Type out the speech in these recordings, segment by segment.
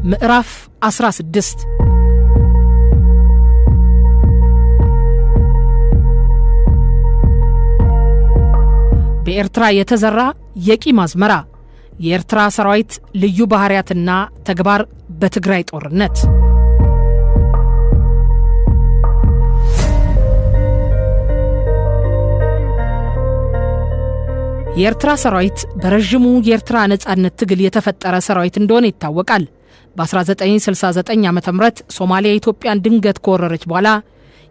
ምዕራፍ 16 በኤርትራ የተዘራ የቂም አዝመራ የኤርትራ ሰራዊት ልዩ ባህሪያትና ተግባር በትግራይ ጦርነት የኤርትራ ሰራዊት በረጅሙ የኤርትራ ነጻነት ትግል የተፈጠረ ሰራዊት እንደሆነ ይታወቃል። በ1969 ዓመተ ምህረት ሶማሊያ ኢትዮጵያን ድንገት ከወረረች በኋላ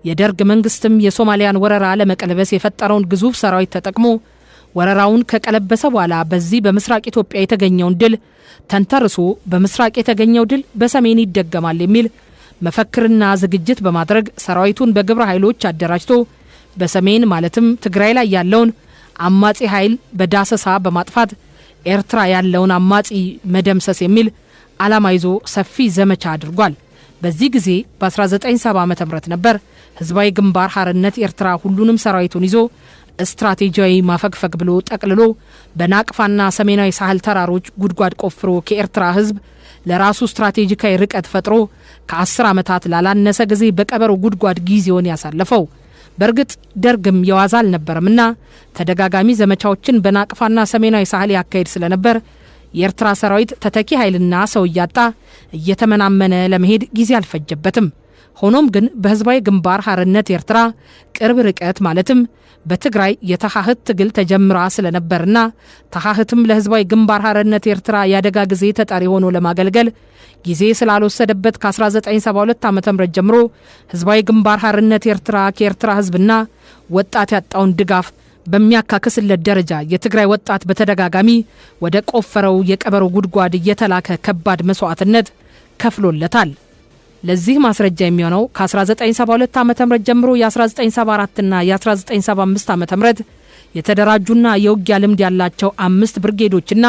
የደርግ መንግስትም የሶማሊያን ወረራ ለመቀልበስ የፈጠረውን ግዙፍ ሰራዊት ተጠቅሞ ወረራውን ከቀለበሰ በኋላ በዚህ በምስራቅ ኢትዮጵያ የተገኘውን ድል ተንተርሶ በምስራቅ የተገኘው ድል በሰሜን ይደገማል የሚል መፈክርና ዝግጅት በማድረግ ሰራዊቱን በግብረ ኃይሎች አደራጅቶ በሰሜን ማለትም ትግራይ ላይ ያለውን አማጺ ኃይል በዳሰሳ በማጥፋት ኤርትራ ያለውን አማጺ መደምሰስ የሚል ዓላማ ይዞ ሰፊ ዘመቻ አድርጓል። በዚህ ጊዜ በ1970 ዓመተ ምህረት ነበር ህዝባዊ ግንባር ሐርነት ኤርትራ ሁሉንም ሰራዊቱን ይዞ ስትራቴጂያዊ ማፈግፈግ ብሎ ጠቅልሎ በናቅፋና ሰሜናዊ ሳህል ተራሮች ጉድጓድ ቆፍሮ ከኤርትራ ህዝብ ለራሱ ስትራቴጂካዊ ርቀት ፈጥሮ ከ10 ዓመታት ላላነሰ ጊዜ በቀበሮ ጉድጓድ ጊዜውን ያሳለፈው። በርግጥ ደርግም የዋዛ አልነበረምና ተደጋጋሚ ዘመቻዎችን በናቅፋና ሰሜናዊ ሳህል ያካሄድ ስለነበር የኤርትራ ሰራዊት ተተኪ ኃይልና ሰው እያጣ እየተመናመነ ለመሄድ ጊዜ አልፈጀበትም። ሆኖም ግን በህዝባዊ ግንባር ሐርነት ኤርትራ ቅርብ ርቀት ማለትም በትግራይ የተሐህት ትግል ተጀምራ ስለነበርና ተሐህትም ለህዝባዊ ግንባር ሐርነት ኤርትራ ያደጋ ጊዜ ተጣሪ ሆኖ ለማገልገል ጊዜ ስላልወሰደበት ከ1972 ዓመተ ምህረት ጀምሮ ህዝባዊ ግንባር ሐርነት ኤርትራ ከኤርትራ ህዝብና ወጣት ያጣውን ድጋፍ በሚያካክስለት ደረጃ የትግራይ ወጣት በተደጋጋሚ ወደ ቆፈረው የቀበሮ ጉድጓድ እየተላከ ከባድ መስዋዕትነት ከፍሎለታል። ለዚህ ማስረጃ የሚሆነው ከ1972 ዓመተ ምህረት ጀምሮ የ1974 እና የ1975 ዓመተ ምህረት የተደራጁና የውጊያ ልምድ ያላቸው 5 ብርጌዶችና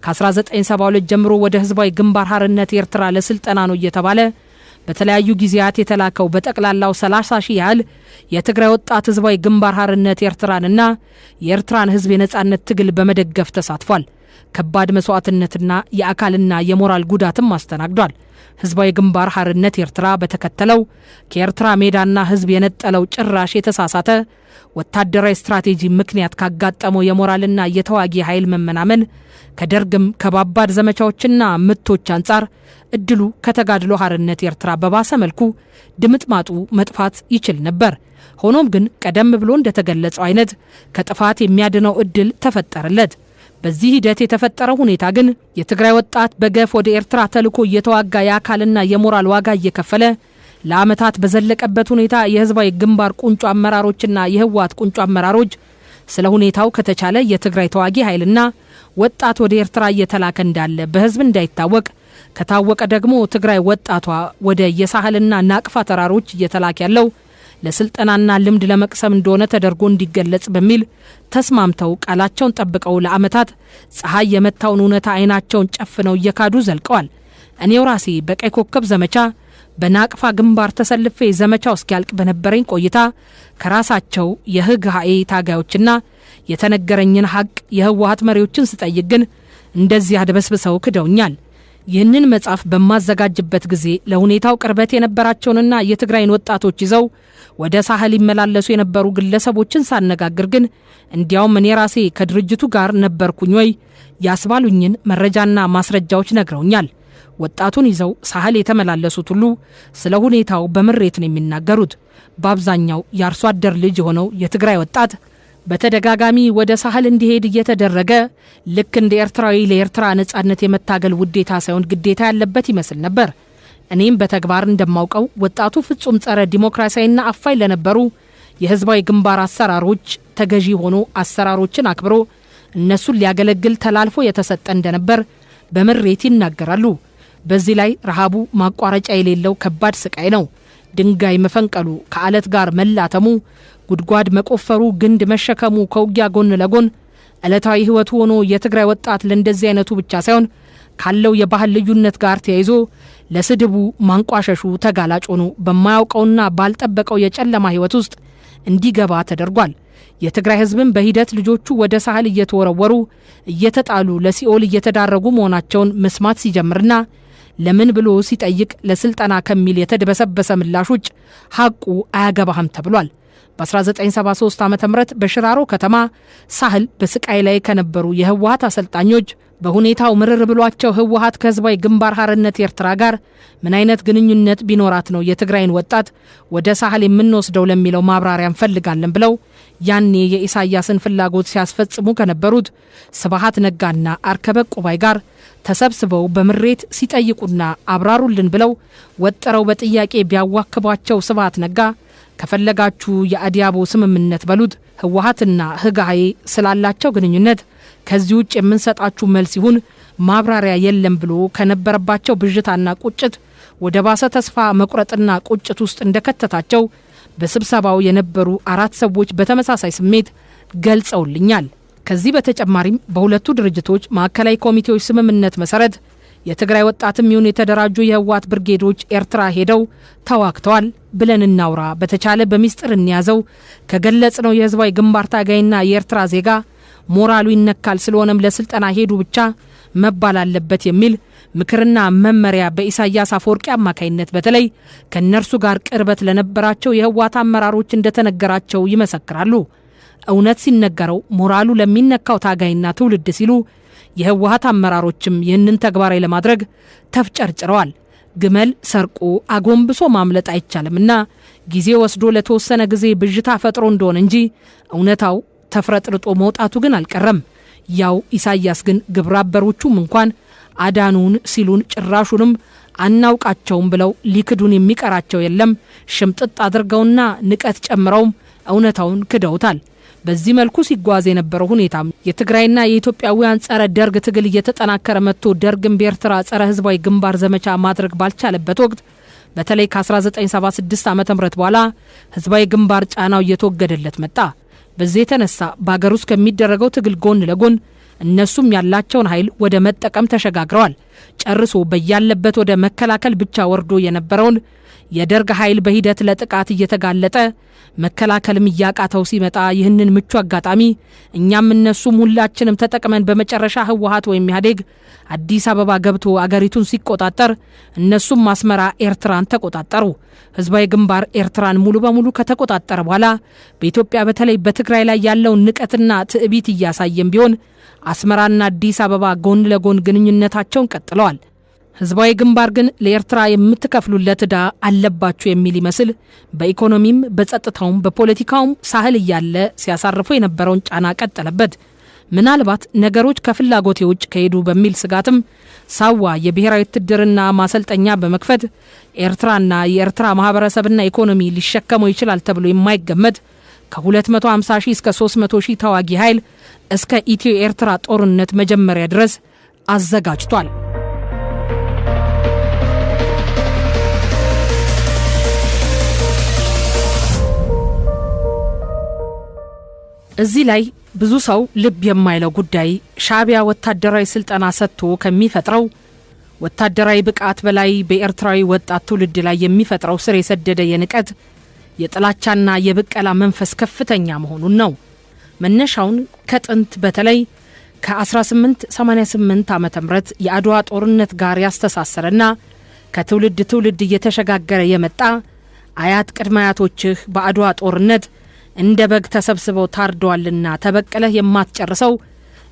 ከ1972 ጀምሮ ወደ ህዝባዊ ግንባር ሐርነት ኤርትራ ለስልጠና ነው እየተባለ በተለያዩ ጊዜያት የተላከው በጠቅላላው 30 ሺህ ያህል የትግራይ ወጣት ህዝባዊ ግንባር ሐርነት ኤርትራንና የኤርትራን ህዝብ የነጻነት ትግል በመደገፍ ተሳትፏል። ከባድ መስዋዕትነትና የአካልና የሞራል ጉዳትም አስተናግዷል። ህዝባዊ ግንባር ሐርነት ኤርትራ በተከተለው ከኤርትራ ሜዳና ህዝብ የነጠለው ጭራሽ የተሳሳተ ወታደራዊ ስትራቴጂ ምክንያት ካጋጠመው የሞራልና የተዋጊ ኃይል መመናመን ከደርግም ከባባድ ዘመቻዎችና ምቶች አንጻር እድሉ ከተጋድሎ ሐርነት ኤርትራ በባሰ መልኩ ድምጥማጡ መጥፋት ይችል ነበር። ሆኖም ግን ቀደም ብሎ እንደተገለጸው አይነት ከጥፋት የሚያድነው እድል ተፈጠረለት። በዚህ ሂደት የተፈጠረው ሁኔታ ግን የትግራይ ወጣት በገፍ ወደ ኤርትራ ተልኮ እየተዋጋ የአካልና የሞራል ዋጋ እየከፈለ ለዓመታት በዘለቀበት ሁኔታ የህዝባዊ ግንባር ቁንጮ አመራሮችና የህወሓት ቁንጮ አመራሮች ስለ ሁኔታው ከተቻለ የትግራይ ተዋጊ ኃይልና ወጣት ወደ ኤርትራ እየተላከ እንዳለ በህዝብ እንዳይታወቅ ከታወቀ ደግሞ ትግራይ ወጣቷ ወደ የሳህልና ናቅፋ ተራሮች እየተላከ ያለው ለስልጠናና ልምድ ለመቅሰም እንደሆነ ተደርጎ እንዲገለጽ በሚል ተስማምተው ቃላቸውን ጠብቀው ለዓመታት ፀሐይ የመታውን እውነታ አይናቸውን ጨፍነው እየካዱ ዘልቀዋል። እኔው ራሴ በቀይ ኮከብ ዘመቻ በናቅፋ ግንባር ተሰልፌ ዘመቻው እስኪያልቅ በነበረኝ ቆይታ ከራሳቸው የህግሃኤ ታጋዮችና የተነገረኝን ሐቅ የህወሓት መሪዎችን ስጠይቅ ግን እንደዚህ አድበስብሰው ክደውኛል። ይህንን መጽሐፍ በማዘጋጅበት ጊዜ ለሁኔታው ቅርበት የነበራቸውንና የትግራይን ወጣቶች ይዘው ወደ ሳህል ይመላለሱ የነበሩ ግለሰቦችን ሳነጋግር ግን እንዲያውም እኔ ራሴ ከድርጅቱ ጋር ነበርኩኝ ወይ ያስባሉኝን መረጃና ማስረጃዎች ነግረውኛል። ወጣቱን ይዘው ሳህል የተመላለሱት ሁሉ ስለ ሁኔታው በምሬት ነው የሚናገሩት። በአብዛኛው የአርሶ አደር ልጅ የሆነው የትግራይ ወጣት በተደጋጋሚ ወደ ሳህል እንዲሄድ እየተደረገ ልክ እንደ ኤርትራዊ ለኤርትራ ነጻነት የመታገል ውዴታ ሳይሆን ግዴታ ያለበት ይመስል ነበር። እኔም በተግባር እንደማውቀው ወጣቱ ፍጹም ጸረ ዲሞክራሲያዊና አፋኝ ለነበሩ የህዝባዊ ግንባር አሰራሮች ተገዢ ሆኖ አሰራሮችን አክብሮ እነሱን ሊያገለግል ተላልፎ የተሰጠ እንደነበር በምሬት ይናገራሉ። በዚህ ላይ ረሃቡ ማቋረጫ የሌለው ከባድ ስቃይ ነው። ድንጋይ መፈንቀሉ፣ ከአለት ጋር መላተሙ፣ ጉድጓድ መቆፈሩ፣ ግንድ መሸከሙ ከውጊያ ጎን ለጎን ዕለታዊ ህይወቱ ሆኖ የትግራይ ወጣት ለእንደዚህ አይነቱ ብቻ ሳይሆን ካለው የባህል ልዩነት ጋር ተያይዞ ለስድቡ ማንቋሸሹ ተጋላጭ ሆኖ በማያውቀውና ባልጠበቀው የጨለማ ህይወት ውስጥ እንዲገባ ተደርጓል። የትግራይ ህዝብም በሂደት ልጆቹ ወደ ሳህል እየተወረወሩ እየተጣሉ ለሲኦል እየተዳረጉ መሆናቸውን መስማት ሲጀምርና ለምን ብሎ ሲጠይቅ ለስልጣና ከሚል የተደበሰበሰ ምላሽ ውጭ ሐቁ አያገባህም ተብሏል። በ1973 ዓ.ም በሽራሮ ከተማ ሳህል በስቃይ ላይ ከነበሩ የህወሓት አሰልጣኞች በሁኔታው ምርር ብሏቸው ህወሓት ከህዝባዊ ግንባር ሐርነት ኤርትራ ጋር ምን አይነት ግንኙነት ቢኖራት ነው የትግራይን ወጣት ወደ ሳህል የምንወስደው ለሚለው ማብራሪያ እንፈልጋለን ብለው ያኔ የኢሳያስን ፍላጎት ሲያስፈጽሙ ከነበሩት ስብሃት ነጋና አርከበ ቁባይ ጋር ተሰብስበው በምሬት ሲጠይቁና አብራሩልን ብለው ወጥረው በጥያቄ ቢያዋክቧቸው ስብሃት ነጋ ከፈለጋችሁ የአዲያቦ ስምምነት በሉት ህወሓትና ህጋይ ስላላቸው ግንኙነት ከዚህ ውጭ የምንሰጣችሁ መልስ ይሁን ማብራሪያ የለም ብሎ ከነበረባቸው ብዥታና ቁጭት ወደ ባሰ ተስፋ መቁረጥና ቁጭት ውስጥ እንደከተታቸው በስብሰባው የነበሩ 4 ሰዎች በተመሳሳይ ስሜት ገልጸውልኛል። ከዚህ በተጨማሪም በሁለቱ ድርጅቶች ማዕከላዊ ኮሚቴዎች ስምምነት መሰረት የትግራይ ወጣትም ይሁን የተደራጁ የህወሓት ብርጌዶች ኤርትራ ሄደው ተዋክተዋል ብለን እናውራ፣ በተቻለ በሚስጥር እንያዘው፣ ከገለጽነው የህዝባዊ ግንባር ታጋይና የኤርትራ ዜጋ ሞራሉ ይነካል፣ ስለሆነም ለስልጣና ሄዱ ብቻ መባል አለበት የሚል ምክርና መመሪያ በኢሳያስ አፈወርቂ አማካይነት በተለይ ከነርሱ ጋር ቅርበት ለነበራቸው የህወሓት አመራሮች እንደተነገራቸው ይመሰክራሉ። እውነት ሲነገረው ሞራሉ ለሚነካው ታጋይና ትውልድ ሲሉ የህወሓት አመራሮችም ይህንን ተግባራዊ ለማድረግ ተፍጨርጭረዋል። ግመል ሰርቆ አጎንብሶ ማምለጥ አይቻልምና ጊዜ ወስዶ ለተወሰነ ጊዜ ብዥታ ፈጥሮ እንደሆነ እንጂ እውነታው ተፍረጥርጦ መውጣቱ ግን አልቀረም። ያው ኢሳያስ ግን ግብራበሮቹም እንኳን አዳኑን ሲሉን ጭራሹንም አናውቃቸውም ብለው ሊክዱን የሚቀራቸው የለም። ሽምጥጥ አድርገውና ንቀት ጨምረው እውነታውን ክደውታል። በዚህ መልኩ ሲጓዝ የነበረው ሁኔታ የትግራይና የኢትዮጵያውያን ጸረ ደርግ ትግል እየተጠናከረ መጥቶ ደርግን በኤርትራ ጸረ ህዝባዊ ግንባር ዘመቻ ማድረግ ባልቻለበት ወቅት በተለይ ከ1976 ዓ.ም በኋላ ህዝባዊ ግንባር ጫናው እየተወገደለት መጣ። በዚህ የተነሳ በአገር ውስጥ ከሚደረገው ትግል ጎን ለጎን እነሱም ያላቸውን ኃይል ወደ መጠቀም ተሸጋግረዋል። ጨርሶ በያለበት ወደ መከላከል ብቻ ወርዶ የነበረውን የደርግ ኃይል በሂደት ለጥቃት እየተጋለጠ መከላከልም እያቃተው ሲመጣ ይህንን ምቹ አጋጣሚ እኛም እነሱም ሁላችንም ተጠቅመን በመጨረሻ ህወሓት ወይም ኢህአዴግ አዲስ አበባ ገብቶ አገሪቱን ሲቆጣጠር እነሱም አስመራ ኤርትራን ተቆጣጠሩ። ህዝባዊ ግንባር ኤርትራን ሙሉ በሙሉ ከተቆጣጠረ በኋላ በኢትዮጵያ በተለይ በትግራይ ላይ ያለውን ንቀትና ትዕቢት እያሳየም ቢሆን አስመራና አዲስ አበባ ጎን ለጎን ግንኙነታቸውን ቀጥለዋል። ህዝባዊ ግንባር ግን ለኤርትራ የምትከፍሉለት ዕዳ አለባችሁ የሚል ይመስል በኢኮኖሚም በጸጥታውም በፖለቲካውም ሳህል እያለ ሲያሳርፉ የነበረውን ጫና ቀጠለበት። ምናልባት ነገሮች ከፍላጎት ውጭ ከሄዱ በሚል ስጋትም ሳዋ የብሔራዊ ውትድርና ማሰልጠኛ በመክፈት ኤርትራና የኤርትራ ማህበረሰብና ኢኮኖሚ ሊሸከመው ይችላል ተብሎ የማይገመት ከ250 ሺህ እስከ 300 ሺህ ተዋጊ ኃይል እስከ ኢትዮ ኤርትራ ጦርነት መጀመሪያ ድረስ አዘጋጅቷል። እዚህ ላይ ብዙ ሰው ልብ የማይለው ጉዳይ ሻዕቢያ ወታደራዊ ስልጠና ሰጥቶ ከሚፈጥረው ወታደራዊ ብቃት በላይ በኤርትራዊ ወጣት ትውልድ ላይ የሚፈጥረው ስር የሰደደ የንቀት የጥላቻና የብቀላ መንፈስ ከፍተኛ መሆኑን ነው። መነሻውን ከጥንት በተለይ ከ1888 ዓ.ም የአድዋ ጦርነት ጋር ያስተሳሰረና ከትውልድ ትውልድ እየተሸጋገረ የመጣ አያት ቅድመ አያቶችህ በአድዋ ጦርነት እንደ በግ ተሰብስበው ታርደዋልና ተበቀለህ የማትጨርሰው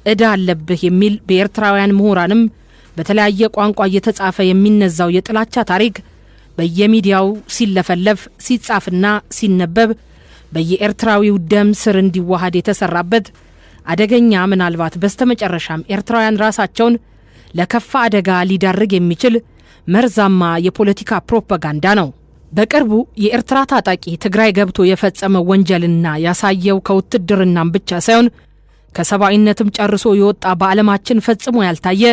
ዕዳ አለብህ የሚል በኤርትራውያን ምሁራንም በተለያየ ቋንቋ እየተጻፈ የሚነዛው የጥላቻ ታሪክ በየሚዲያው ሲለፈለፍ ሲጻፍና ሲነበብ በየኤርትራዊው ደም ስር እንዲዋሃድ የተሰራበት አደገኛ ምናልባት በስተመጨረሻም ኤርትራውያን ራሳቸውን ለከፋ አደጋ ሊዳርግ የሚችል መርዛማ የፖለቲካ ፕሮፓጋንዳ ነው። በቅርቡ የኤርትራ ታጣቂ ትግራይ ገብቶ የፈጸመው ወንጀልና ያሳየው ከውትድርናም ብቻ ሳይሆን ከሰብአዊነትም ጨርሶ የወጣ በዓለማችን ፈጽሞ ያልታየ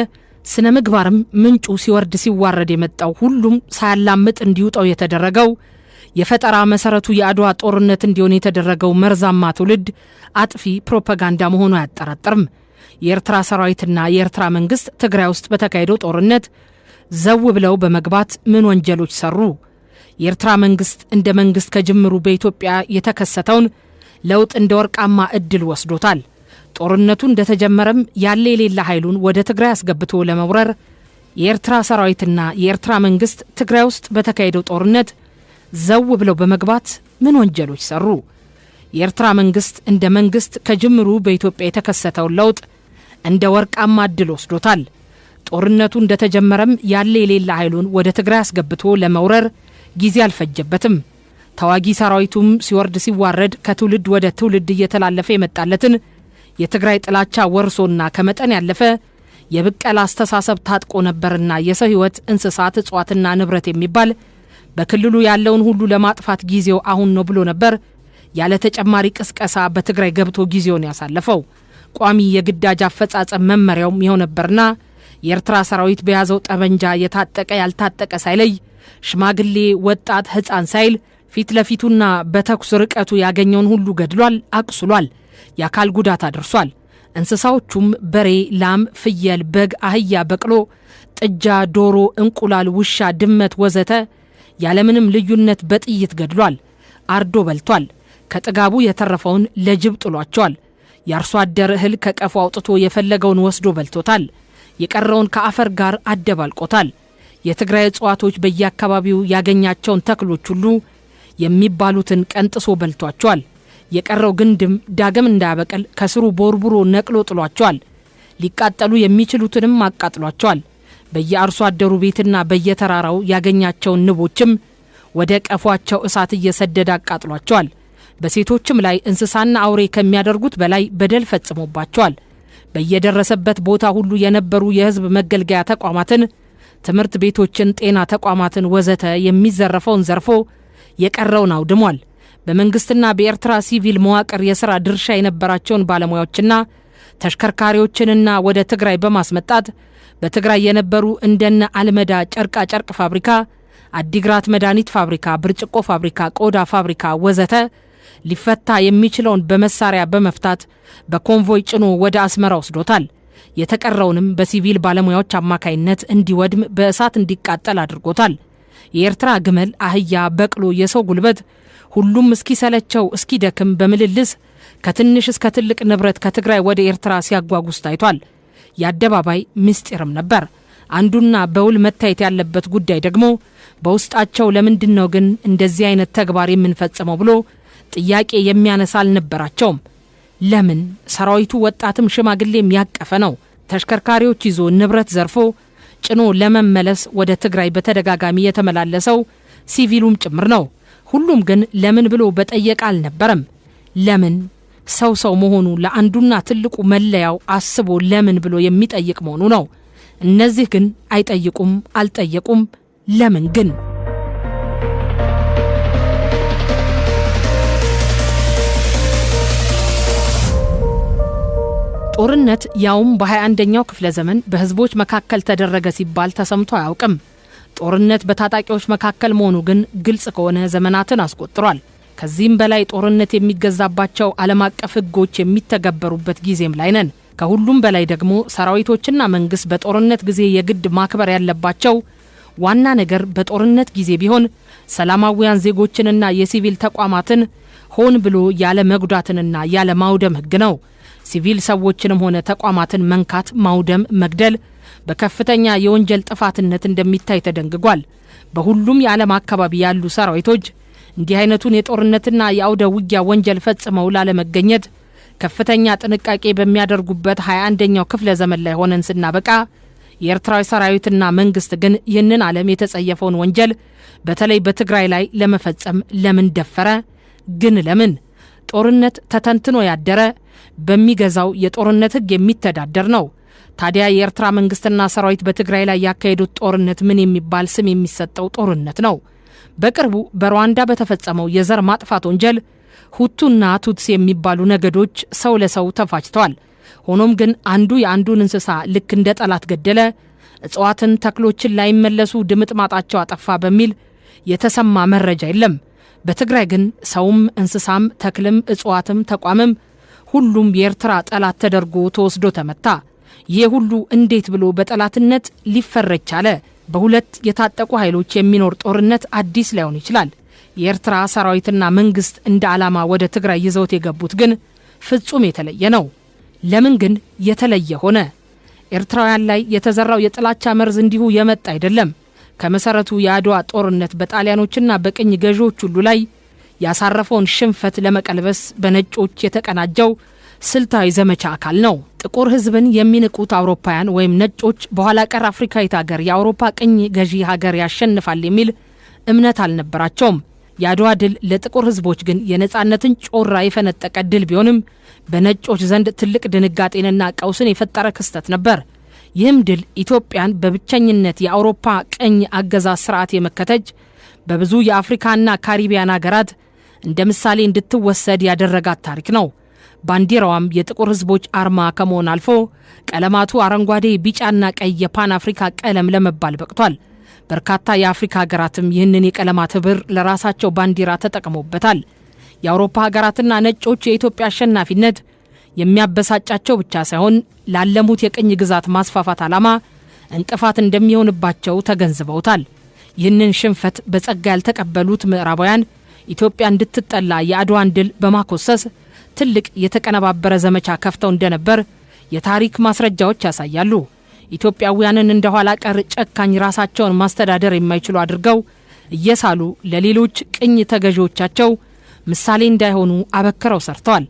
ስነ ምግባርም ምንጩ ሲወርድ ሲዋረድ የመጣው ሁሉም ሳያላምጥ እንዲውጣው የተደረገው የፈጠራ መሰረቱ የአድዋ ጦርነት እንዲሆን የተደረገው መርዛማ ትውልድ አጥፊ ፕሮፓጋንዳ መሆኑ አያጠራጥርም። የኤርትራ ሰራዊትና የኤርትራ መንግስት ትግራይ ውስጥ በተካሄደው ጦርነት ዘው ብለው በመግባት ምን ወንጀሎች ሰሩ? የኤርትራ መንግስት እንደ መንግስት ከጅምሩ በኢትዮጵያ የተከሰተውን ለውጥ እንደ ወርቃማ እድል ወስዶታል። ጦርነቱ እንደተጀመረም ያለ የሌላ ኃይሉን ወደ ትግራይ አስገብቶ ለመውረር የኤርትራ ሰራዊትና የኤርትራ መንግስት ትግራይ ውስጥ በተካሄደው ጦርነት ዘው ብለው በመግባት ምን ወንጀሎች ሰሩ? የኤርትራ መንግስት እንደ መንግስት ከጅምሩ በኢትዮጵያ የተከሰተው ለውጥ እንደ ወርቃማ ዕድል ወስዶታል። ጦርነቱ እንደተጀመረም ያለ የሌላ ኃይሉን ወደ ትግራይ አስገብቶ ለመውረር ጊዜ አልፈጀበትም። ተዋጊ ሰራዊቱም ሲወርድ ሲዋረድ ከትውልድ ወደ ትውልድ እየተላለፈ የመጣለትን የትግራይ ጥላቻ ወርሶና ከመጠን ያለፈ የብቀላ አስተሳሰብ ታጥቆ ነበርና የሰው ህይወት፣ እንስሳት፣ እጽዋትና ንብረት የሚባል በክልሉ ያለውን ሁሉ ለማጥፋት ጊዜው አሁን ነው ብሎ ነበር ያለ ተጨማሪ ቅስቀሳ በትግራይ ገብቶ ጊዜውን ያሳለፈው። ቋሚ የግዳጅ አፈጻጸም መመሪያውም ይኸው ነበርና የኤርትራ ሰራዊት በያዘው ጠበንጃ የታጠቀ ያልታጠቀ ሳይለይ ሽማግሌ፣ ወጣት፣ ህፃን ሳይል ፊት ለፊቱና በተኩስ ርቀቱ ያገኘውን ሁሉ ገድሏል፣ አቁስሏል፣ የአካል ጉዳት አድርሷል። እንስሳዎቹም በሬ፣ ላም፣ ፍየል፣ በግ፣ አህያ፣ በቅሎ፣ ጥጃ፣ ዶሮ፣ እንቁላል፣ ውሻ፣ ድመት ወዘተ ያለምንም ልዩነት በጥይት ገድሏል፣ አርዶ በልቷል። ከጥጋቡ የተረፈውን ለጅብ ጥሏቸዋል። የአርሶ አደር እህል ከቀፉ አውጥቶ የፈለገውን ወስዶ በልቶታል። የቀረውን ከአፈር ጋር አደባልቆታል። የትግራይ እጽዋቶች በየአካባቢው ያገኛቸውን ተክሎች ሁሉ የሚባሉትን ቀንጥሶ በልቷቸዋል። የቀረው ግንድም ዳግም እንዳያበቅል ከስሩ ቦርቡሮ ነቅሎ ጥሏቸዋል። ሊቃጠሉ የሚችሉትንም አቃጥሏቸዋል። በየአርሶ አደሩ ቤትና በየተራራው ያገኛቸውን ንቦችም ወደ ቀፏቸው እሳት እየሰደደ አቃጥሏቸዋል። በሴቶችም ላይ እንስሳና አውሬ ከሚያደርጉት በላይ በደል ፈጽሞባቸዋል። በየደረሰበት ቦታ ሁሉ የነበሩ የህዝብ መገልገያ ተቋማትን፣ ትምህርት ቤቶችን፣ ጤና ተቋማትን ወዘተ የሚዘረፈውን ዘርፎ የቀረውን አውድሟል። በመንግስትና በኤርትራ ሲቪል መዋቅር የሥራ ድርሻ የነበራቸውን ባለሙያዎችና ተሽከርካሪዎችንና ወደ ትግራይ በማስመጣት በትግራይ የነበሩ እንደነ አልመዳ ጨርቃ ጨርቅ ፋብሪካ፣ አዲግራት መድኃኒት ፋብሪካ፣ ብርጭቆ ፋብሪካ፣ ቆዳ ፋብሪካ ወዘተ ሊፈታ የሚችለውን በመሳሪያ በመፍታት በኮንቮይ ጭኖ ወደ አስመራ ወስዶታል። የተቀረውንም በሲቪል ባለሙያዎች አማካይነት እንዲወድም በእሳት እንዲቃጠል አድርጎታል። የኤርትራ ግመል፣ አህያ፣ በቅሎ፣ የሰው ጉልበት ሁሉም እስኪሰለቸው እስኪደክም በምልልስ ከትንሽ እስከ ትልቅ ንብረት ከትግራይ ወደ ኤርትራ ሲያጓጉዝ ታይቷል። የአደባባይ ምስጢርም ነበር። አንዱና በውል መታየት ያለበት ጉዳይ ደግሞ በውስጣቸው ለምንድነው ግን እንደዚህ አይነት ተግባር የምንፈጽመው ብሎ ጥያቄ የሚያነሳ አልነበራቸውም። ለምን? ሰራዊቱ ወጣትም ሽማግሌም ያቀፈ ነው። ተሽከርካሪዎች ይዞ ንብረት ዘርፎ ጭኖ ለመመለስ ወደ ትግራይ በተደጋጋሚ የተመላለሰው ሲቪሉም ጭምር ነው። ሁሉም ግን ለምን ብሎ በጠየቃ አልነበረም። ለምን? ሰው መሆኑ ለአንዱና ትልቁ መለያው አስቦ ለምን ብሎ የሚጠይቅ መሆኑ ነው። እነዚህ ግን አይጠይቁም፣ አልጠየቁም። ለምን ግን? ጦርነት ያውም በ21ኛው ክፍለ ዘመን በህዝቦች መካከል ተደረገ ሲባል ተሰምቶ አያውቅም። ጦርነት በታጣቂዎች መካከል መሆኑ ግን ግልጽ ከሆነ ዘመናትን አስቆጥሯል። ከዚህም በላይ ጦርነት የሚገዛባቸው ዓለም አቀፍ ህጎች የሚተገበሩበት ጊዜም ላይ ነን። ከሁሉም በላይ ደግሞ ሰራዊቶችና መንግስት በጦርነት ጊዜ የግድ ማክበር ያለባቸው ዋና ነገር በጦርነት ጊዜ ቢሆን ሰላማዊያን ዜጎችንና የሲቪል ተቋማትን ሆን ብሎ ያለ መጉዳትንና ያለ ማውደም ህግ ነው። ሲቪል ሰዎችንም ሆነ ተቋማትን መንካት፣ ማውደም፣ መግደል በከፍተኛ የወንጀል ጥፋትነት እንደሚታይ ተደንግጓል። በሁሉም የዓለም አካባቢ ያሉ ሰራዊቶች እንዲህ አይነቱን የጦርነትና የአውደ ውጊያ ወንጀል ፈጽመው ላለመገኘት ከፍተኛ ጥንቃቄ በሚያደርጉበት 21ኛው ክፍለ ዘመን ላይ ሆነን ስናበቃ የኤርትራዊ ሰራዊትና መንግስት ግን ይህንን ዓለም የተጸየፈውን ወንጀል በተለይ በትግራይ ላይ ለመፈጸም ለምን ደፈረ? ግን ለምን? ጦርነት ተተንትኖ ያደረ በሚገዛው የጦርነት ህግ የሚተዳደር ነው። ታዲያ የኤርትራ መንግስትና ሰራዊት በትግራይ ላይ ያካሄዱት ጦርነት ምን የሚባል ስም የሚሰጠው ጦርነት ነው? በቅርቡ በሩዋንዳ በተፈጸመው የዘር ማጥፋት ወንጀል ሁቱና ቱትስ የሚባሉ ነገዶች ሰው ለሰው ተፋጭተዋል። ሆኖም ግን አንዱ የአንዱን እንስሳ ልክ እንደ ጠላት ገደለ፣ እጽዋትን፣ ተክሎችን ላይመለሱ ድምጥማጣቸው አጠፋ በሚል የተሰማ መረጃ የለም። በትግራይ ግን ሰውም እንስሳም ተክልም እጽዋትም ተቋምም ሁሉም የኤርትራ ጠላት ተደርጎ ተወስዶ ተመታ። ይህ ሁሉ እንዴት ብሎ በጠላትነት ሊፈረጅ ቻለ? በሁለት የታጠቁ ኃይሎች የሚኖር ጦርነት አዲስ ላይሆን ይችላል። የኤርትራ ሰራዊትና መንግስት እንደ ዓላማ ወደ ትግራይ ይዘውት የገቡት ግን ፍጹም የተለየ ነው። ለምን ግን የተለየ ሆነ? ኤርትራውያን ላይ የተዘራው የጥላቻ መርዝ እንዲሁ የመጣ አይደለም። ከመሰረቱ የአድዋ ጦርነት በጣሊያኖችና በቅኝ ገዢዎች ሁሉ ላይ ያሳረፈውን ሽንፈት ለመቀልበስ በነጮች የተቀናጀው ስልታዊ ዘመቻ አካል ነው። ጥቁር ህዝብን የሚንቁት አውሮፓውያን ወይም ነጮች በኋላ ቀር አፍሪካዊት ሀገር የአውሮፓ ቅኝ ገዢ ሀገር ያሸንፋል የሚል እምነት አልነበራቸውም። የአድዋ ድል ለጥቁር ህዝቦች ግን የነጻነትን ጮራ የፈነጠቀ ድል ቢሆንም በነጮች ዘንድ ትልቅ ድንጋጤንና ቀውስን የፈጠረ ክስተት ነበር። ይህም ድል ኢትዮጵያን በብቸኝነት የአውሮፓ ቅኝ አገዛዝ ስርዓት የመከተች በብዙ የአፍሪካና ካሪቢያን ሀገራት እንደ ምሳሌ እንድትወሰድ ያደረጋት ታሪክ ነው። ባንዲራዋም የጥቁር ህዝቦች አርማ ከመሆን አልፎ ቀለማቱ አረንጓዴ፣ ቢጫና ቀይ የፓን አፍሪካ ቀለም ለመባል በቅቷል። በርካታ የአፍሪካ ሀገራትም ይህንን የቀለማት ህብር ለራሳቸው ባንዲራ ተጠቅመውበታል። የአውሮፓ ሀገራትና ነጮች የኢትዮጵያ አሸናፊነት የሚያበሳጫቸው ብቻ ሳይሆን ላለሙት የቅኝ ግዛት ማስፋፋት ዓላማ እንቅፋት እንደሚሆንባቸው ተገንዝበውታል። ይህንን ሽንፈት በጸጋ ያልተቀበሉት ምዕራባውያን ኢትዮጵያ እንድትጠላ የአድዋን ድል በማኮሰስ ትልቅ የተቀነባበረ ዘመቻ ከፍተው እንደነበር የታሪክ ማስረጃዎች ያሳያሉ። ኢትዮጵያውያንን እንደኋላ ቀር ጨካኝ ራሳቸውን ማስተዳደር የማይችሉ አድርገው እየሳሉ ለሌሎች ቅኝ ተገዢዎቻቸው ምሳሌ እንዳይሆኑ አበክረው ሰርተዋል።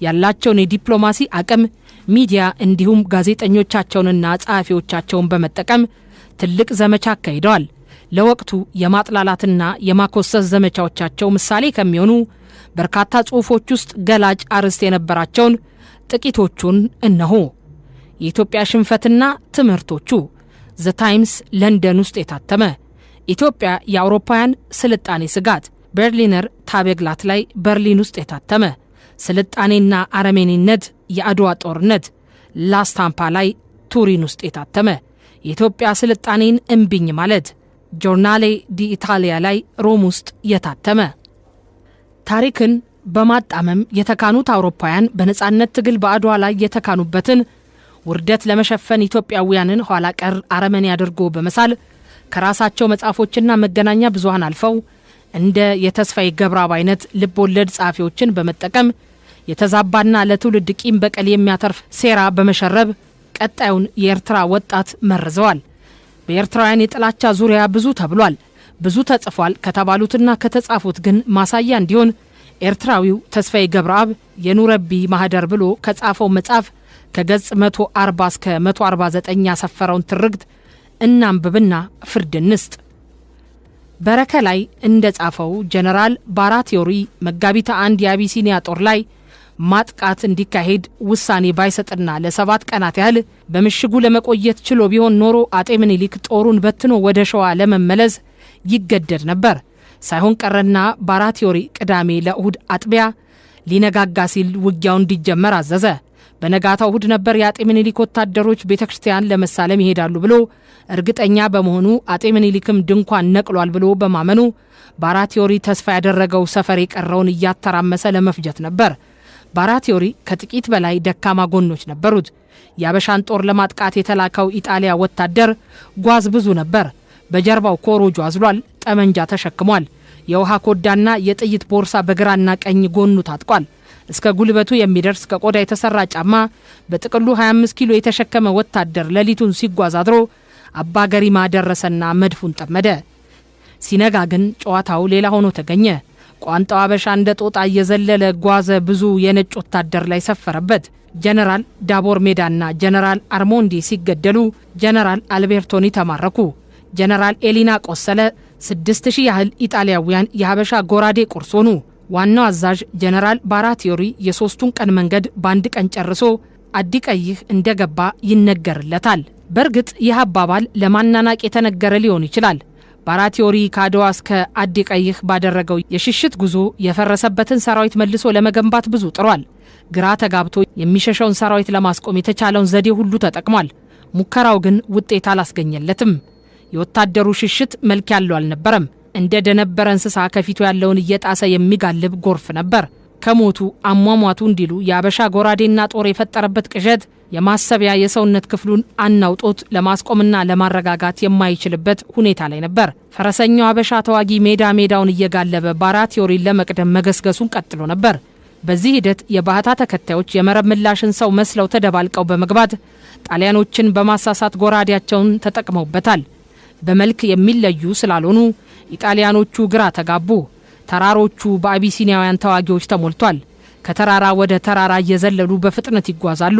ያላቸውን የዲፕሎማሲ አቅም፣ ሚዲያ እንዲሁም ጋዜጠኞቻቸውንና ጸሐፊዎቻቸውን በመጠቀም ትልቅ ዘመቻ አካሂደዋል። ለወቅቱ የማጥላላትና የማኮሰስ ዘመቻዎቻቸው ምሳሌ ከሚሆኑ በርካታ ጽሑፎች ውስጥ ገላጭ አርዕስት የነበራቸውን ጥቂቶቹን እነሆ። የኢትዮጵያ ሽንፈትና ትምህርቶቹ፣ ዘ ታይምስ ለንደን ውስጥ የታተመ። ኢትዮጵያ የአውሮፓውያን ስልጣኔ ስጋት፣ በርሊነር ታቤግላት ላይ በርሊን ውስጥ የታተመ። ስልጣኔና አረመኔነት፣ የአድዋ ጦርነት፣ ላስታምፓ ላይ ቱሪን ውስጥ የታተመ። የኢትዮጵያ ስልጣኔን እምቢኝ ማለት፣ ጆርናሌ ዲ ኢታሊያ ላይ ሮም ውስጥ የታተመ። ታሪክን በማጣመም የተካኑት አውሮፓውያን በነጻነት ትግል በአድዋ ላይ የተካኑበትን ውርደት ለመሸፈን ኢትዮጵያውያንን ኋላ ቀር አረመኔ አድርጎ በመሳል ከራሳቸው መጽሐፎችና መገናኛ ብዙሃን አልፈው እንደ የተስፋዬ ገብረአብ አይነት ልብ ወለድ ጸሐፊዎችን በመጠቀም የተዛባና ለትውልድ ቂም በቀል የሚያተርፍ ሴራ በመሸረብ ቀጣዩን የኤርትራ ወጣት መርዘዋል። በኤርትራውያን የጥላቻ ዙሪያ ብዙ ተብሏል። ብዙ ተጽፏል ከተባሉትና ከተጻፉት ግን ማሳያ እንዲሆን ኤርትራዊው ተስፋዬ ገብረአብ የኑረቢ ማህደር ብሎ ከጻፈው መጽሐፍ ከገጽ 140 እስከ 149 ያሰፈረውን ትርክት እናንብብና ፍርድ እንስጥ። በረከ ላይ እንደጻፈው ጀነራል ባራቲዮሪ መጋቢት 1 የአቢሲኒያ ጦር ላይ ማጥቃት እንዲካሄድ ውሳኔ ባይሰጥና ለ7 ቀናት ያህል በምሽጉ ለመቆየት ችሎ ቢሆን ኖሮ አጤ ምኒልክ ጦሩን በትኖ ወደ ሸዋ ለመመለስ ይገደድ ነበር። ሳይሆን ቀረና ባራቲዮሪ ቅዳሜ ለእሁድ አጥቢያ ሊነጋጋ ሲል ውጊያው እንዲጀመር አዘዘ። በነጋታው እሁድ ነበር የአጤ ምኒልክ ወታደሮች ቤተክርስቲያን ለመሳለም ይሄዳሉ ብሎ እርግጠኛ በመሆኑ አጤ ምኒልክም ድንኳን ነቅሏል ብሎ በማመኑ ባራቲዮሪ ተስፋ ያደረገው ሰፈር የቀረውን እያተራመሰ ለመፍጀት ነበር። ባራቲዮሪ ከጥቂት በላይ ደካማ ጎኖች ነበሩት። የአበሻን ጦር ለማጥቃት የተላከው ኢጣሊያ ወታደር ጓዝ ብዙ ነበር። በጀርባው ኮሮጆ አዝሏል። ጠመንጃ ተሸክሟል። የውሃ ኮዳና የጥይት ቦርሳ በግራና ቀኝ ጎኑ ታጥቋል። እስከ ጉልበቱ የሚደርስ ከቆዳ የተሰራ ጫማ በጥቅሉ 25 ኪሎ የተሸከመ ወታደር ሌሊቱን ሲጓዝ አድሮ አባ ገሪማ ደረሰና መድፉን ጠመደ። ሲነጋ ግን ጨዋታው ሌላ ሆኖ ተገኘ። ቋንጣው አበሻ እንደ ጦጣ እየዘለለ ጓዘ። ብዙ የነጭ ወታደር ላይ ሰፈረበት። ጀነራል ዳቦር ሜዳና ጀነራል አርሞንዲ ሲገደሉ ጀነራል አልቤርቶኒ ተማረኩ። ጀነራል ኤሊና ቆሰለ። 6000 ያህል ኢጣሊያውያን የሀበሻ ጎራዴ ቁርስ ሆኑ። ዋናው አዛዥ ጀነራል ባራቲዮሪ የሶስቱን ቀን መንገድ በአንድ ቀን ጨርሶ አዲቀይህ እንደገባ ይነገርለታል። በእርግጥ ይህ አባባል ለማናናቅ የተነገረ ሊሆን ይችላል። ባራቲዮሪ ከአድዋ እስከ አዲቀይህ ባደረገው የሽሽት ጉዞ የፈረሰበትን ሰራዊት መልሶ ለመገንባት ብዙ ጥሯል። ግራ ተጋብቶ የሚሸሸውን ሰራዊት ለማስቆም የተቻለውን ዘዴ ሁሉ ተጠቅሟል። ሙከራው ግን ውጤት አላስገኘለትም። የወታደሩ ሽሽት መልክ ያለው አልነበረም። እንደ ደነበረ እንስሳ ከፊቱ ያለውን እየጣሰ የሚጋልብ ጎርፍ ነበር። ከሞቱ አሟሟቱ እንዲሉ የአበሻ ጎራዴና ጦር የፈጠረበት ቅዠት የማሰቢያ የሰውነት ክፍሉን አናውጦት ለማስቆምና ለማረጋጋት የማይችልበት ሁኔታ ላይ ነበር። ፈረሰኛው አበሻ ተዋጊ ሜዳ ሜዳውን እየጋለበ ባራቲዮሪን ለመቅደም መገስገሱን ቀጥሎ ነበር። በዚህ ሂደት የባህታ ተከታዮች የመረብ ምላሽን ሰው መስለው ተደባልቀው በመግባት ጣሊያኖችን በማሳሳት ጎራዴያቸውን ተጠቅመውበታል። በመልክ የሚለዩ ስላልሆኑ ኢጣሊያኖቹ ግራ ተጋቡ። ተራሮቹ በአቢሲኒያውያን ተዋጊዎች ተሞልቷል። ከተራራ ወደ ተራራ እየዘለሉ በፍጥነት ይጓዛሉ።